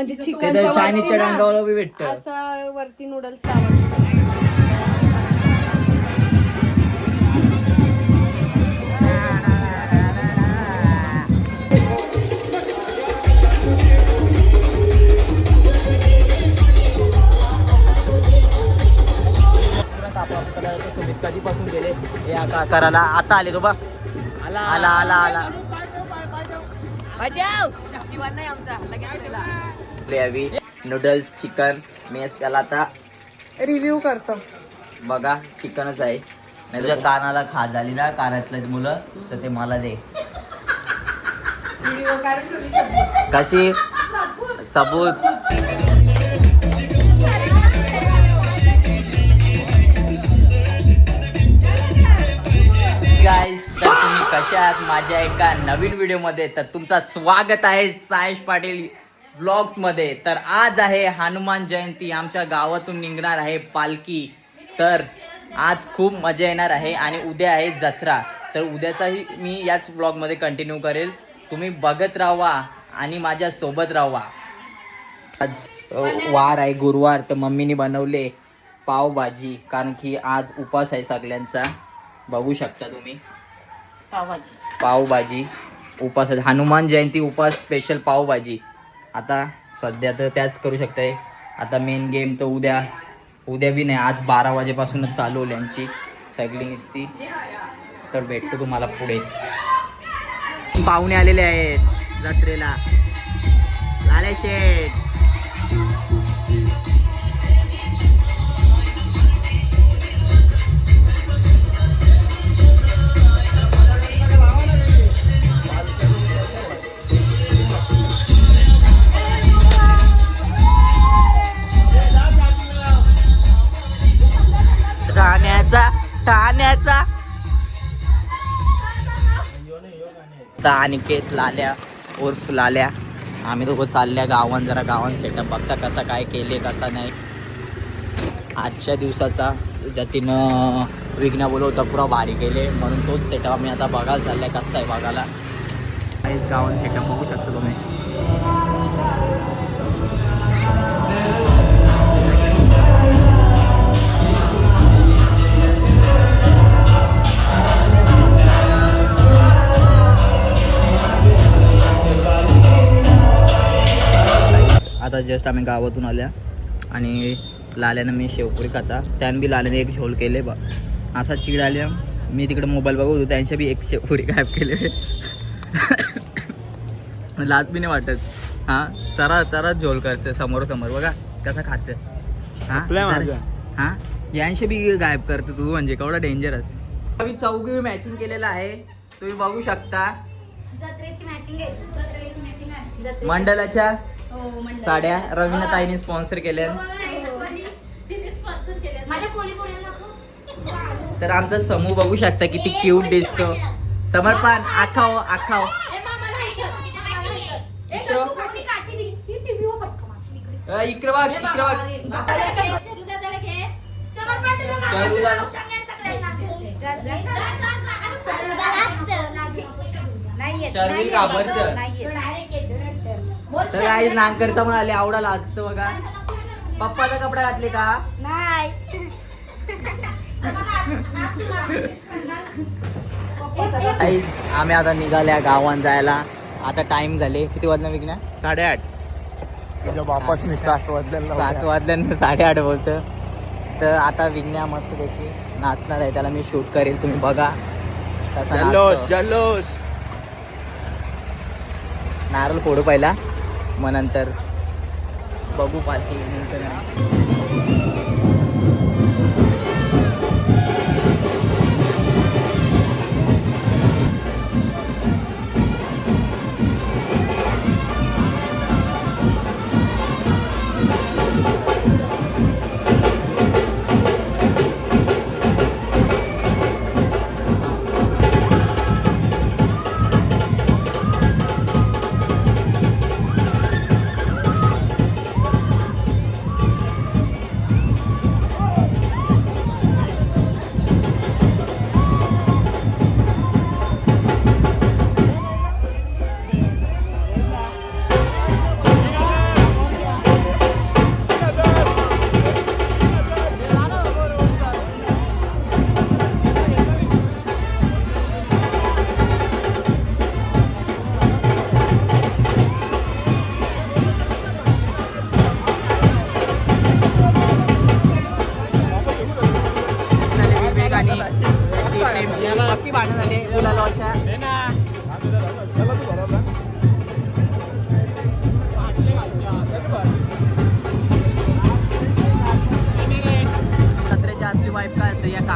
म्हणजे चिकनच्या चायनीजच्या डांगावर बी भेटत. असं वरती नूडल्स लावत. सुमित कधीपासून गेले या करायला, आता आले तो बघ. आला आला आला आला नूडल्स चिकन मेस त्याला आता रिव्ह्यू करतो बघा. चिकनच आहे. नाही तुझ्या कानाला खाज झाली ना कानातल्या मुलं तर ते मला दे. कशी सबूत गाईस, तर तुम्ही कशा आहात माझ्या एका नवीन व्हिडिओ मध्ये. तर तुमचं स्वागत आहे सायश पाटील ब्लॉग्स मध्ये. तर आज आहे हनुमान जयंती. आमच्या गावातून निघणार आहे पालखी. तर आज खूप मजा येणार आहे आणि उद्या आहे जत्रा. तर उद्याचाही मी याच ब्लॉग मध्ये कंटिन्यू करेल. तुम्ही बघत राहा आणि माझ्या सोबत राहा. आज वार आहे गुरुवार. तर मम्मीने बनवले पावभाजी कारण की आज उपवास आहे सगळ्यांचा. बघू शकता तुम्ही पावभाजी उपास हनुमान जयंती उपास स्पेशल पावभाजी. आता सध्या तर त्याच करू शकताय. आता मेन गेम तर उद्या बी नाही, आज 12 वाजेपासूनच चालू होईल यांची सगळी निसती. तर भेटतो तुम्हाला पुढे. पाहुणे आलेले आहेत जत्रेला. लाल्या शेठ ठाण्याचा अनिकेत लाल्या उर्फ लाल्या. आम्ही दोघं चालल्या गावान. जरा गावान सेटअप बघता कसा काय केले कसा नाही. आजच्या दिवसाचा ज्यातीनं विघ्न बोलवता पुरा भारी केले म्हणून तोच सेटअप आम्ही आता बघायला चाललाय कसा आहे बघायला. काहीच गावान सेटअप बघू शकता तुम्ही. आता जस्ट आम्ही गावातून आल्या आणि लाल्यानं मी शेवपुरी खाता. त्यानं बी लाल्याने एक झोल केले बा. असा चीड आल्या. मी तिकडे मोबाईल बघत होतो त्यांच्या बी एक शेवपुरी गायब केले. लाज बी नाही वाटत. हां तरा झोल करते समोर बघा कसा खाते. हां यांशी बी गायब करते तू म्हणजे केवढा डेंजरस. आम्ही चौघी मॅचिंग केलेला आहे तुम्ही बघू शकता. जत्रेची मॅचिंग आहे. मंडलाच्या साड्या रवीना ताईने स्पॉन्सर केल्या. तर आमचा समूह बघू शकता किती क्यूट दिसतो. समर्पण आखाव आखाव. इकडे बघ इकडे बघ. शर्विल घाबरत. तर आई नांगरचा पण आले आवडाला असतं बघा. पप्पाचा कपडा घातले का नाही. आम्ही आता निघाल्या गावात जायला. आता टाइम झाले किती वाजला विकण्या 8:30. वापस 7 वाजल्या 7 वाजल्यानं 8:30 बोलतं. तर आता विघ्न्या मस्त पैकी नाचणार आहे. त्याला मी शूट करेल तुम्ही बघा कसा जल्लोष. नारळ फोडू पहिला मग नंतर बघू पालखी नंतर.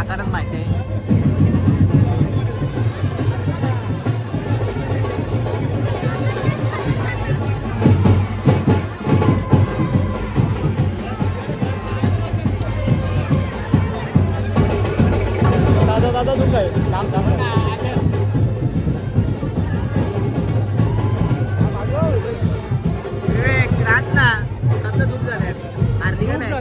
काकांनाच माहिती आहे. दादा तू काय विवेक नाच ना. कसं दूध झालंय अर्धी का नाही.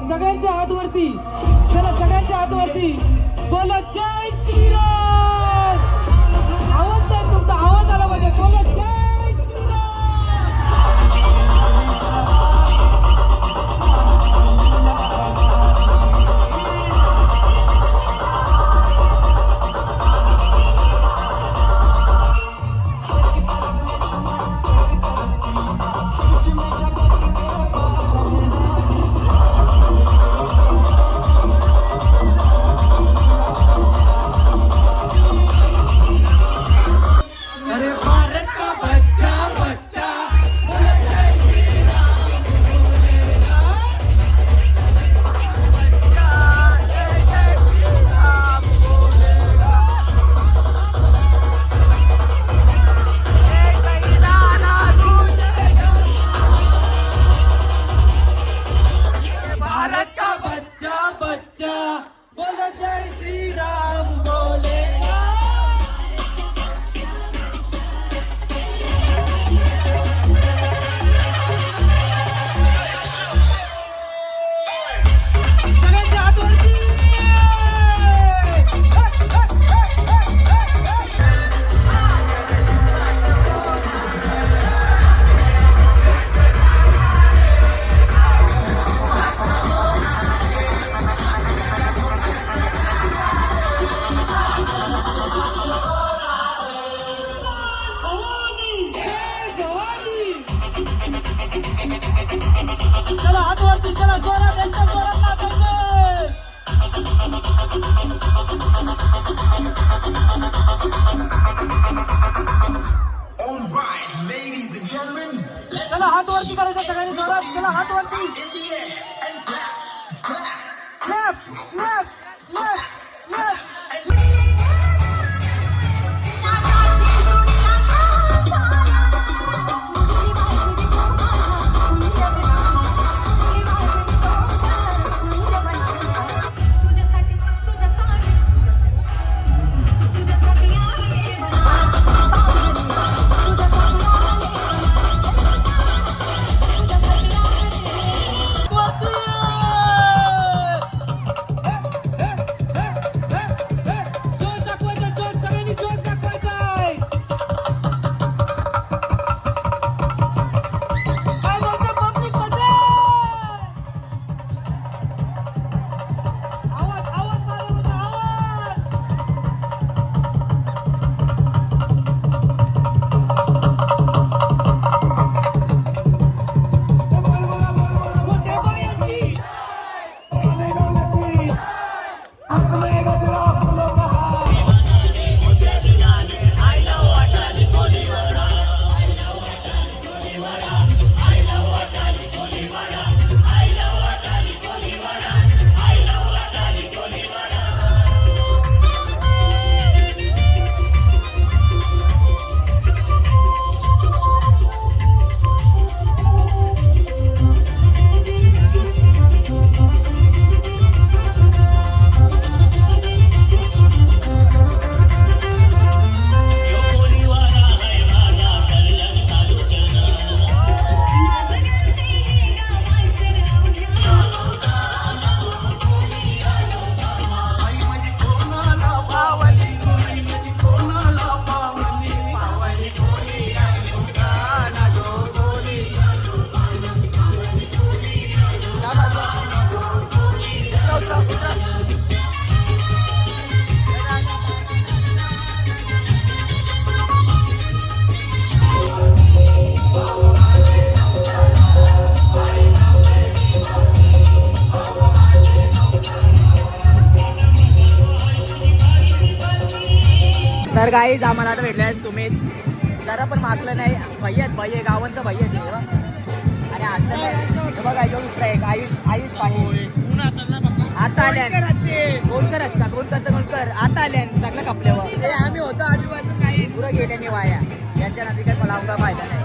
सगळ्यांच्या हात वरती, चला सगळ्यांच्या हात वरती बोला जय श्रीराम. आवाज नाही तुमचा, आवाज आला पाहिजे. बोला जय श्रीराम. अरे भारत का हात वरती चला जोरात एकदम जोरात नाचायचे. चला हात वरती करायचा सगळ्यांनी जोरात. चला हात वरती. Left left left left. तर गाईज आम्हाला आता भेटले आहेत सुमित. जरा पण मागलं नाही. भैया गावांचा भैया ते आणि आता हे बघा यो दुसरा एक आयुष पाटील आता आल्या. कोण कर आता आल्या सगळं कपल्यावर. आम्ही होतो आजूबाजू काही पुरं गेले नाही वाया. यांच्या नदी काही मला अवघा फायदा नाही.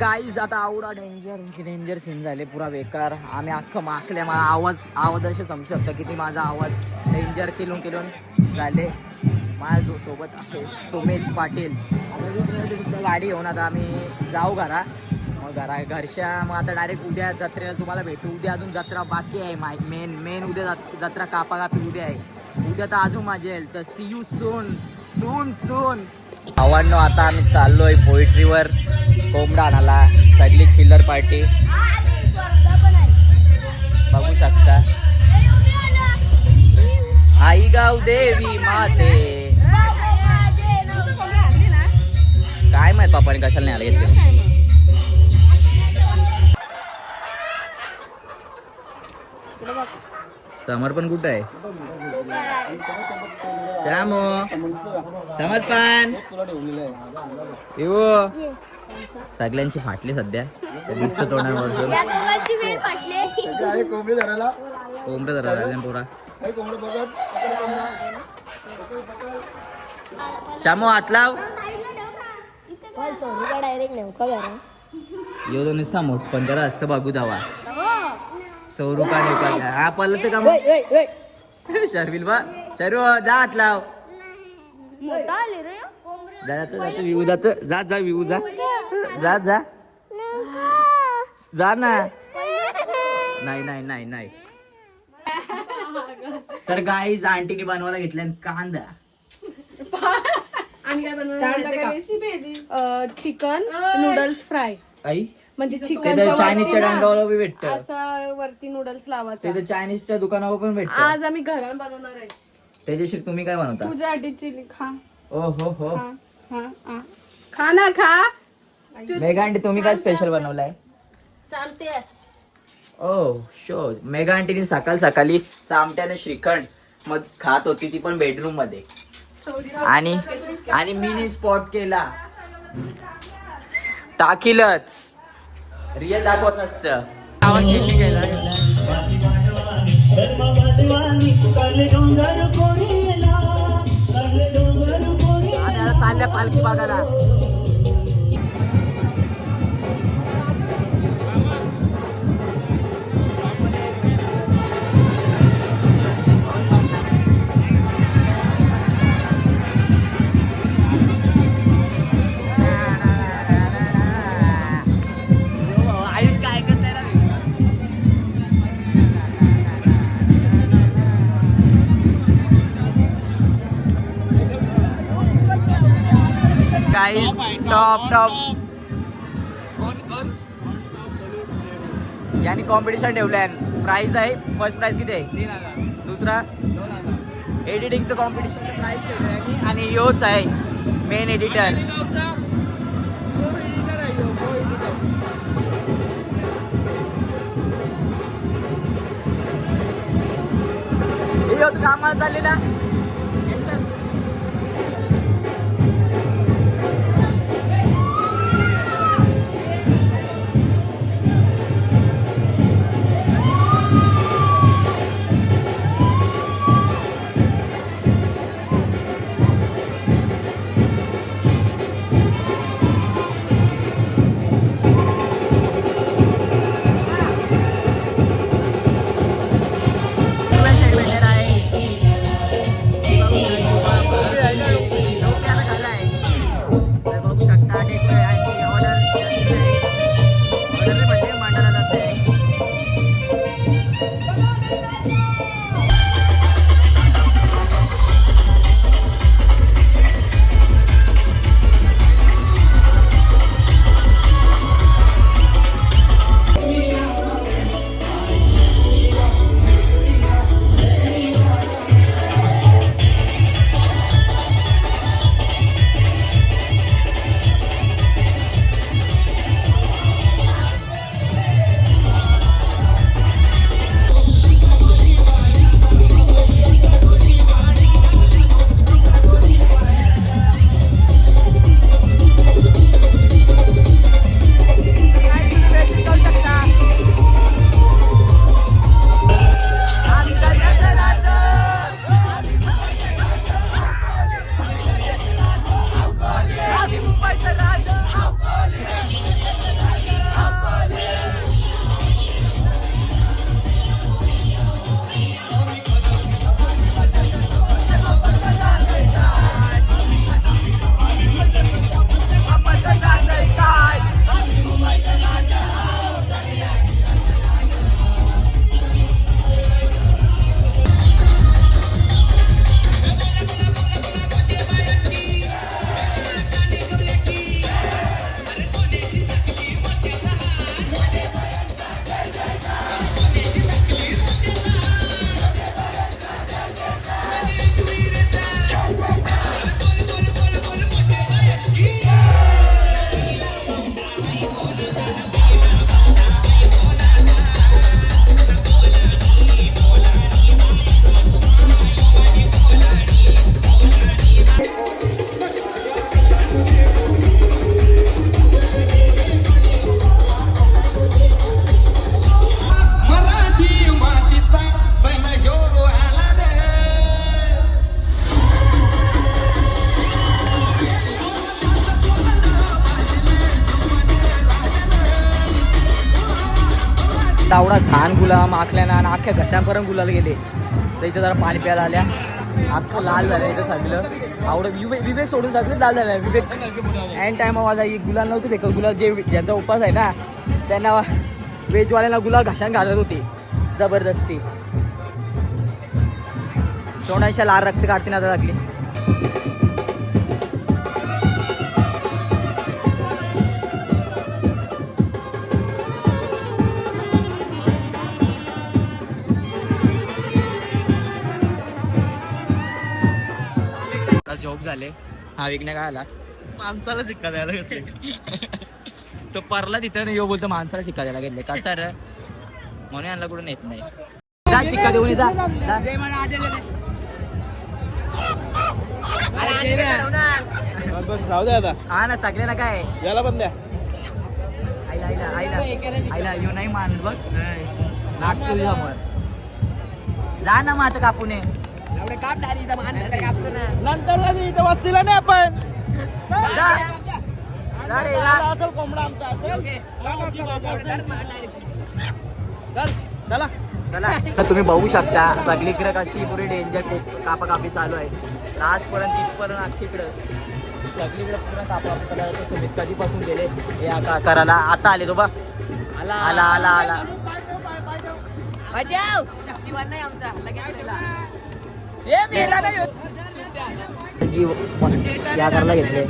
गाईज आता आवडा डेंजर सीन झाले पुरा बेकार. आम्ही अख्खं माकल्या. मला आवाज असे समजू शकता किती माझा आवाज डेंजर किलून झाले. माझ्या सोबत आहे सुमित पाटील. गाडी घेऊन आता आम्ही जाऊ घरा. मग घरच्या मग आता डायरेक्ट उद्या जत्रेला तुम्हाला भेटू. उद्या अजून जत्रा बाकी आहे. मेन उद्या जत्रा कापाकापी उद्या आहे. उद्या तर अजून मजा येईल. तर सी यू सून. आव्हानो आता आम्ही चाललोय पोएट्रीवर कोंबडा आणायला. सगळी चिल्लर पार्टी बघू शकता. आई गाव देवी माते. काय माहित पापाने कशाला नाही आला घेतले. समर्पण कुठं आहे. समर्पण येऊ. सगळ्यांची फाटली सध्या दिसत तोंडावर. कोंबडे धरायला पोरा. श्यामो हात लाव. डायरेक्ट नेमका यो तो नुसता मोठ पण जरा असतं बघू जावा 100 रुपये हा पडलं तर का मग शर्विल बा शर्व जा आत लाव मोठा आले रे जात विवू जात जा विवू जा जा ना नाही तर गाईज आंटीने बनवायला घेतल्या कांदा आणि काय बनवणार चिकन नूडल्स फ्राय आई म्हणजे ते चिकन तर चायनीजच्या डांगावर बी भेटत असा वरती नूडल्स लावायचा ते तर चायनीजच्या दुकानावर पण भेटत आज आम्ही घरात बनवणार आहे त्याच्याशी तुम्ही काय बनवता तुझ्या आधी चिली खा ओ हो खा ना खा मेघा आंटी तुम्ही काय स्पेशल बनवलाय चालते ओ शो मेघा आंटीने सकाळी चामट्याने श्रीखंड मग खात होती ती पण बेडरूम मध्ये आणि मिनी स्पॉट केला टाकीलच रिअल दाखवत असतं आवाज केली गेला चालल्या पालखी बघायला आयुष काय ऐकत नाही ना काही टॉप यांनी कॉम्पिटिशन ठेवलंय प्राइस आहे फर्स्ट प्राइस किती आहे दुसरा एडिटिंगचं कॉम्पिटिशनचं प्राइस ठेवलंय आणि योच आहे मेन एडिटर कामाला चाललेला एवढा घाण गुलाल माखल्या ना आणि अख्ख्या घशापर्यंत गुलाल गेले तर इथं जरा पाणी प्यायला आल्या अख्खं लाल झालं इथं सगळं आवडं विवेक सोडून सगळं लाल झालं विवेक एन टाइम माझा ही गुलाल नव्हती फेकत गुलाल ज्यांचा उपास आहे ना त्यांना वेजवाल्यांना गुलाल घशान घालत होती जबरदस्ती तोंडाच्या लाल रक्त काढते ना आता लागली जोक झाले हा विकण्या काय आला माणसाला शिक्का द्यायला घेतले तो परला तिथं यो बोलतो माणसाला शिक्का द्यायला घेतले का सर म्हणून यांना कुठून येत नाही जा शिक्का देऊन ये, जा राहू दे आता हा ना सगळे ना काय याला पण द्या आईला आईला आईला आईला यो नाही मान बघ नाच तुझ्या समोर जा ना मग आता कापून ये नंतर कधी इथं वस्तीला नाही आपण जा रे जा असेल कोंबडा आमचा चला चला तर तुम्ही बघू शकता सगळीकडे कशी पुरी डेंजर कापाकापी चालू आहे आजपर्यंत तिथपर्यंत अख्खीकडं सगळीकडे पूर्ण कापाकापी चालू आहे सुमित कधीपासून गेले हे करायला आता आले तो बघ आला आला आला आला शक्तिवान नाही आमचा जी या करायला घेतले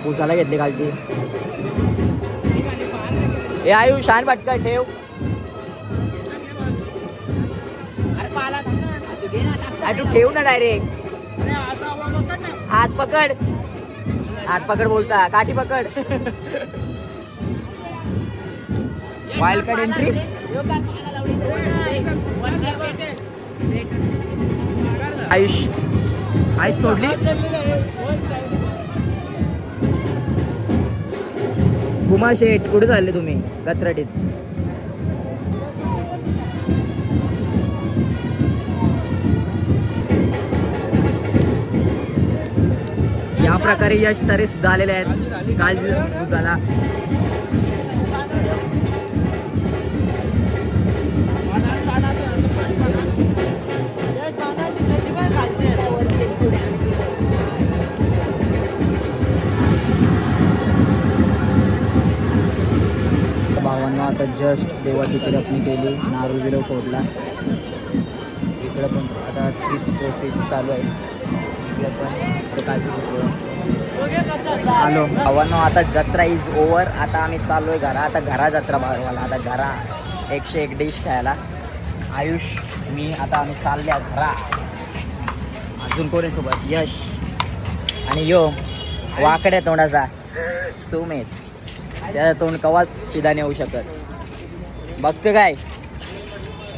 पुसाला घेतले खालची हे आयु शान पटकन ठेव तू ठेव ना डायरेक्ट हात पकड बोलता काठी पकड वाईल्ड कार्ड एंट्री आयुष सोडली कुमार शेठ कुठे चालले तुम्ही कचराटीत या प्रकारे यश तरे सुद्धा आलेले आहेत काल झाला भावांना आता जस्ट देवाची रपणी केली नारू बिरो फोडला इकडं पण आता तीच प्रोसेस चालू आहे इकडं पण काय हॅलो भावांना आता जत्रा इज ओव्हर आता आम्ही चालू आहे घरा आता घरा जत्रा भावाला आता घरा 101 डिश खायला आयुष मी आता आम्ही चालल्या घरा अजून कोणी सोबत यश आणि यो वाकड्या तोंडाचा सुमेध त्याचा तोंड कवाच शिदाने होऊ शकत बघतो काय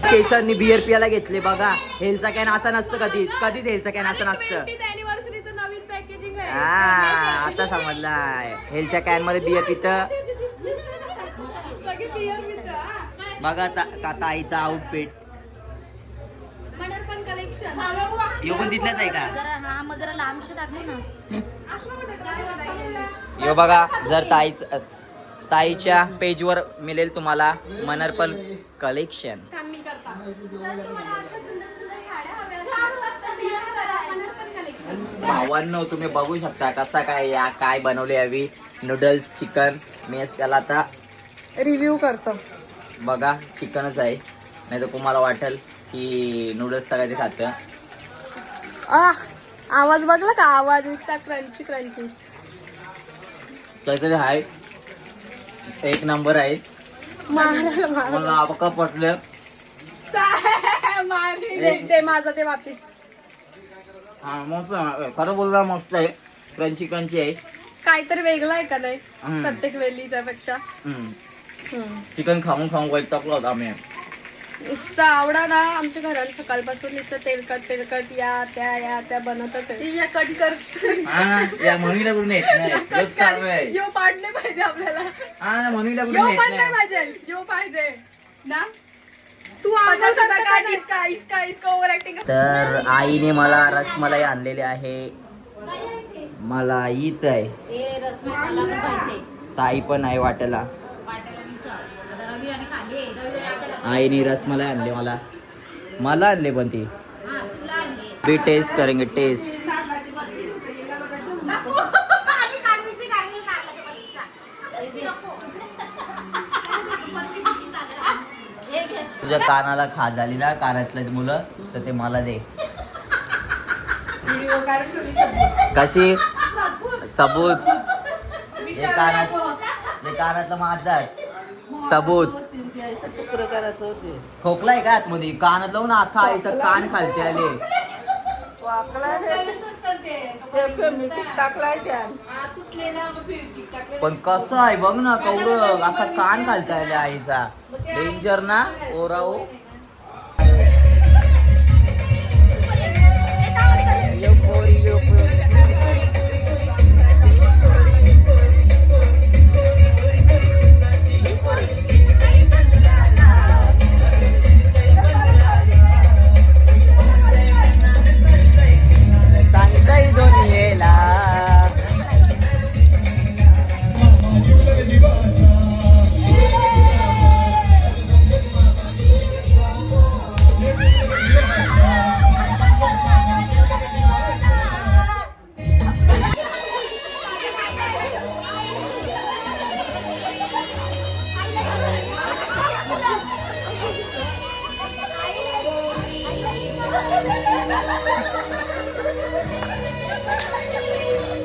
केसरनी बिअर पियाला घेतले बघा हेलचा कॅन असा नसतं कधीच हेलचा कॅन असं नसतं हा आता समजलाय हेलच्या कॅन मध्ये बिअर पितं बघा ताईचा आउटफिट यो पण तिथलाच आहे का जरा लांबशे दाखव ना यो बघा जर ताईच्या पेजवर मिळेल तुम्हाला मनर्पल कलेक्शन भावांनो तुम्ही बघू शकता कसा काय या काय बनवले हवी नूडल्स चिकन मी त्याला आता रिव्ह्यू करतो बघा चिकनच आहे नाही तर तुम्हाला वाटेल की नूडल्स सगळ्याचे खातं आवाज बघला का आवाज नुसता क्रंची काहीतरी आहे एक नंबर आहे मला पक्का पटलं ते माझं ते वापिस हा मस्त खरं बोलला मस्त आहे क्रंची आहे काहीतरी वेगळं आहे का नाही प्रत्येक वेलीच्या पेक्षा चिकन खाऊन वैतागलो होता आम्ही नुसतं आवडा ना आमच्या घरात सकाळपासून नुसतं तेलकट या त्या बनतच या कट कर या मनुला कुठून येत नाही यो पाडले पाहिजे आपल्याला हा मनुला यो कुठून पाडले येत नाही पाहिजे यो पाहिजे ना तू इसका ओव्हर ऍक्टिंग तर आईने मला रसमलाई आणलेली आहे मला ईत आहे ताई पण आहे वाटेला रवी आणि आईने रसमलाई आणली मला आणले पण ती भी टेस्ट करेंगे टेस्ट. तुझ्या कानाला खाज झाली ना कानातल्या मुलं तर ते मला दे. कशी सबूत हे कानातलं माझा सबूत खोकलाय का आतमध्ये कानात लावून अख्खा आईचा कान खालते आले. पण कसं आहे बघ ना कवडं अख्खा कान खालते आले आईचा. डेंजर ना ओराओ. सांगताय दोन्हीला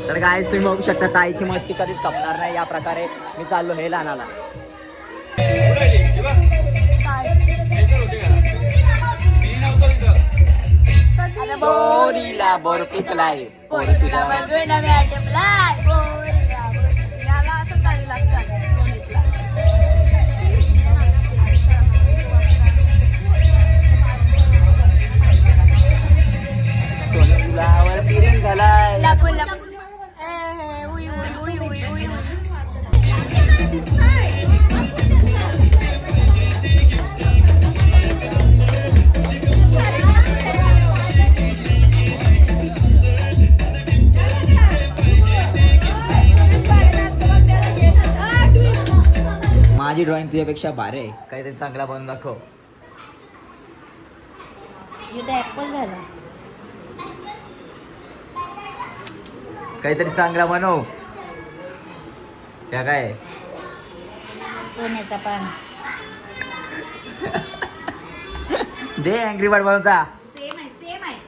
तर गाईस तुम्ही बघू शकता ताईची मस्ती कधीच खपणार नाही. या प्रकारे मी चाललो हे लहानाला. पोरीला बोरपिकलाय वरती रिंग झालाय. माझी ड्रॉइंग तुझ्यापेक्षा भारी आहे. काहीतरी चांगला बनवून दाखव. ऍपल झाला. काहीतरी चांगला बनव. त्या काय सोन्याचा पान. दे अँग्री बर्ड बनवता. सेम आहे सेम आहे.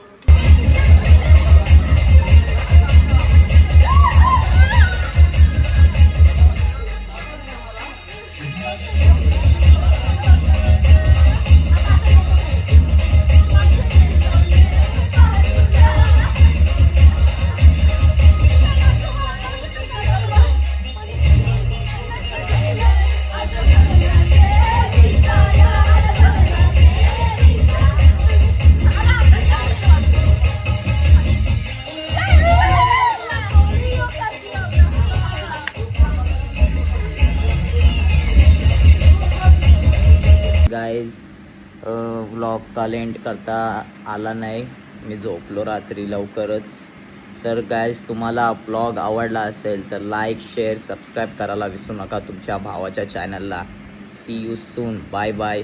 गाईज व्लॉग काल एंड करता आला नाही. मी झोपलो रात्री लवकरच. तर गाईज तुम्हाला व्लॉग आवडला असेल तर लाईक शेअर सबस्क्राईब करायला विसरू नका तुमच्या भावाच्या चॅनलला. See you soon. Bye bye.